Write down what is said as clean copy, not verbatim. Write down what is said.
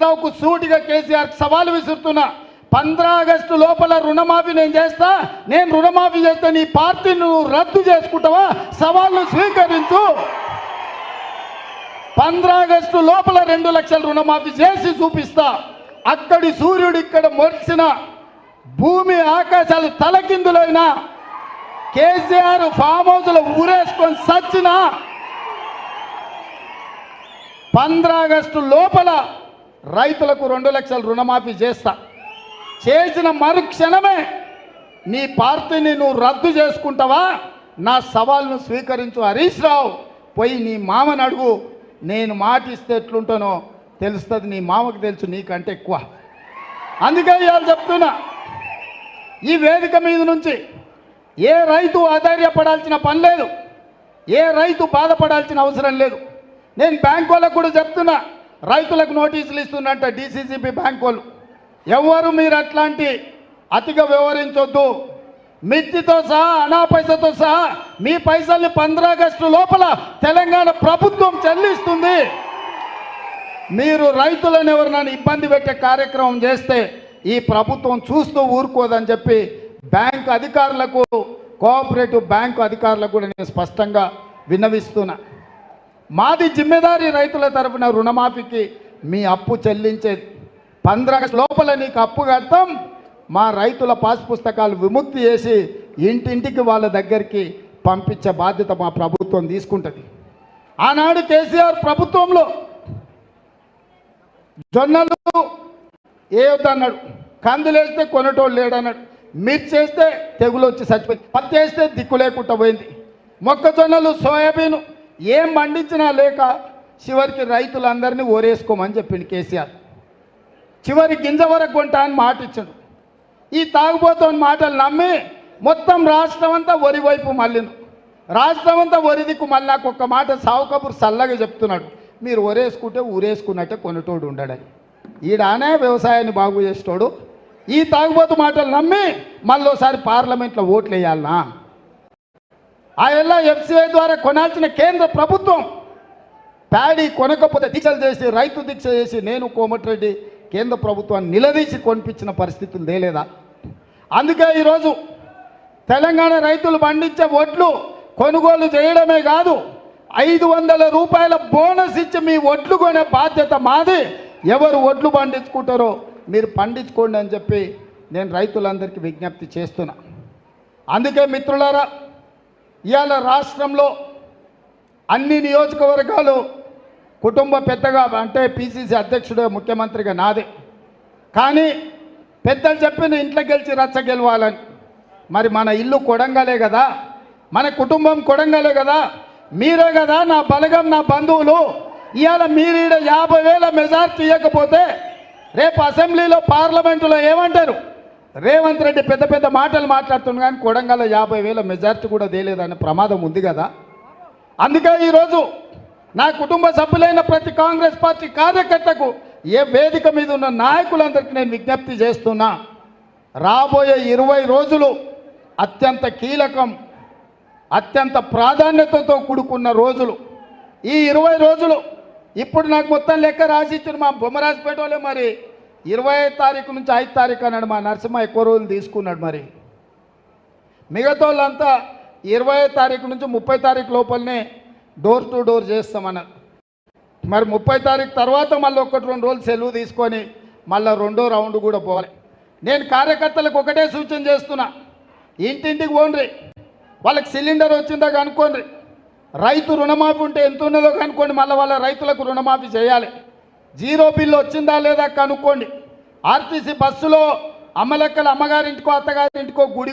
రావుకు సూటిగా కేసీఆర్ సవాలు విసురుతున్నా. 15 ఆగస్టు లోపల రుణమాఫీ నేను చేస్తా, నేను రుణమాఫీ చేస్తే నీ పార్టీని నువ్వు రద్దు చేసుకుంటావా? సవాళ్ళు స్వీకరించు. 15 ఆగస్టు లోపల 2 లక్షల రుణమాఫీ చేసి చూపిస్తా. అక్కడి సూర్యుడు ఇక్కడ మొరిసిన, భూమి ఆకాశాలు తలకిందులైనా, కేసీఆర్ ఫామ్ హౌస్లో ఊరేసుకొని సచ్చినా 15 ఆగస్టు లోపల రైతులకు 2 లక్షల రుణమాఫీ చేస్తా. చేసిన మరుక్షణమే నీ పార్టీని నువ్వు రద్దు చేసుకుంటావా? నా సవాల్ను స్వీకరించు. హరీష్ రావు పోయి నీ మామని అడుగు. నేను మాట ఇస్తే ఎట్లుంటానో తెలుస్తుంది, నీ మామకు తెలుసు నీకంటే ఎక్కువ. అందుకే ఇవాళ చెప్తున్నా, ఈ వేదిక మీద నుంచి ఏ రైతు ఆధైర్యపడాల్సిన పని లేదు, ఏ రైతు బాధపడాల్సిన అవసరం లేదు. నేను బ్యాంక్ వాళ్ళకు కూడా చెప్తున్నా, రైతులకు నోటీసులు ఇస్తున్నట్ట డిసిసిబి బ్యాంక్ వాళ్ళు, ఎవరు మీరు అట్లాంటి అతిగా వ్యవహరించొద్దు. మిత్తితో సహా అనా పైసతో సహా మీ పైసల్ని 15 ఆగస్టు లోపల తెలంగాణ ప్రభుత్వం చెల్లిస్తుంది. మీరు రైతులను ఎవరినైనా ఇబ్బంది పెట్టే కార్యక్రమం చేస్తే ఈ ప్రభుత్వం చూస్తూ ఊరుకోదని చెప్పి బ్యాంక్ అధికారులకు, కోఆపరేటివ్ బ్యాంకు అధికారులకు కూడా నేను స్పష్టంగా విన్నవిస్తున్నా. మాది జిమ్మెదారీ రైతుల తరఫున రుణమాఫీకి మీ అప్పు చెల్లించేది. 15 ఆగస్టు లోపల నీకు అప్పు కడతాం. మా రైతుల పాస్ పుస్తకాలు విముక్తి చేసి ఇంటింటికి వాళ్ళ దగ్గరికి పంపించే బాధ్యత మా ప్రభుత్వం తీసుకుంటుంది. ఆనాడు కేసీఆర్ ప్రభుత్వంలో జొన్నలు ఏదన్నాడు, కందులు వేస్తే కొనటోళ్ళు లేడన్నాడు, మిర్చి వేస్తే తెగులు వచ్చి చచ్చిపోయింది, పత్తి వేస్తే దిక్కు లేకుండా పోయింది, మొక్కజొన్నలు సోయాబీన్ ఏం పండించినా లేక చివరికి రైతులందరినీ ఓరేసుకోమని చెప్పింది కేసీఆర్. చివరి గింజ వరకు కొంటా అని మాట ఇచ్చాడు. ఈ తాగుబోతున్న మాటలు నమ్మి మొత్తం రాష్ట్రం అంతా వరి వైపు మళ్ళీను, రాష్ట్రం అంతా వరి దిక్కు మళ్ళీ. నాకు ఒక్క మాట సావు కబుర్ చల్లగా చెప్తున్నాడు, మీరు ఒరేసుకుంటే ఊరేసుకున్నట్టే కొనేటోడు ఉండడని. ఈడానే వ్యవసాయాన్ని బాగు చేసేటోడు ఈ తాగుబోతు మాటలు నమ్మి మళ్ళీసారి పార్లమెంట్లో ఓట్లు వేయాలనా? ఆ ఎల్లా ఎఫ్సిఐ ద్వారా కొనాల్సిన కేంద్ర ప్రభుత్వం ప్యాడీ కొనకపోతే దీక్షలు చేసి, రైతు దీక్ష చేసి నేను కోమటిరెడ్డి కేంద్ర ప్రభుత్వాన్ని నిలదీసి కొనిపించిన పరిస్థితులు తేలేదా? అందుకే ఈరోజు తెలంగాణ రైతులు పండించే ఒడ్లు కొనుగోలు చేయడమే కాదు, 500 రూపాయల బోనస్ ఇచ్చి మీ ఒడ్లు కొనే బాధ్యత మాది. ఎవరు ఒడ్లు పండించుకుంటారో మీరు పండించుకోండి అని చెప్పి నేను రైతులందరికీ విజ్ఞప్తి చేస్తున్నా. అందుకే మిత్రులారా, ఇవాళ రాష్ట్రంలో అన్ని నియోజకవర్గాలు కుటుంబ పెద్దగా అంటే పిసిసి అధ్యక్షుడు ముఖ్యమంత్రిగా నాదే. కానీ పెద్దలు చెప్పిన ఇంట్లో గెలిచి రచ్చ గెలవాలని. మరి మన ఇల్లు కొడంగలే కదా, మన కుటుంబం కొడంగలే కదా, మీరే కదా నా బలగం, నా బంధువులు. ఇవాళ మీరు 50,000 మెజార్టీ ఇవ్వకపోతే రేపు అసెంబ్లీలో పార్లమెంటులో ఏమంటారు? రేవంత్ రెడ్డి పెద్ద పెద్ద మాటలు మాట్లాడుతున్నాడు కానీ కొడంగల్ 50,000 మెజార్టీ కూడా తేలేదనే ప్రమాదం ఉంది కదా. అందుకే ఈరోజు నా కుటుంబ సభ్యులైన ప్రతి కాంగ్రెస్ పార్టీ కార్యకర్తకు, ఏ వేదిక మీద ఉన్న నాయకులందరికీ నేను విజ్ఞప్తి చేస్తున్నా, రాబోయే 20 రోజులు అత్యంత కీలకం, అత్యంత ప్రాధాన్యతతో కూడుకున్న రోజులు. ఈ 20 రోజులు ఇప్పుడు నాకు మొత్తం లెక్క రాసిచ్చిన మా బొమ్మరాజపేట వాళ్ళే మరి 25 తారీఖు నుంచి 5 తారీఖు అన్నాడు. మా నరసింహ ఎక్కువ రోజులు తీసుకున్నాడు. మరి మిగతా వాళ్ళంతా 20 తారీఖు నుంచి 30 తారీఖు లోపలనే డోర్ టు డోర్ చేస్తామన్నారు. మరి 30 తారీఖు తర్వాత మళ్ళీ 1-2 రోజులు సెలవు తీసుకొని మళ్ళీ 2వ రౌండ్ కూడా పోవాలి. నేను కార్యకర్తలకు ఒకటే సూచన చేస్తున్నా, ఇంటింటికి పోండి, వాళ్ళకి సిలిండర్ వచ్చిందా కనుక్కోండి, రైతు రుణమాఫీ ఉంటే ఎంత ఉన్నదో కనుక్కోండి, మళ్ళీ వాళ్ళ రైతులకు రుణమాఫీ చేయాలి, జీరో బిల్లు వచ్చిందా లేదా కనుక్కోండి, ఆర్టీసీ బస్సులో అమ్మలెక్కలు అమ్మగారింటికో అత్తగారింటికో గుడి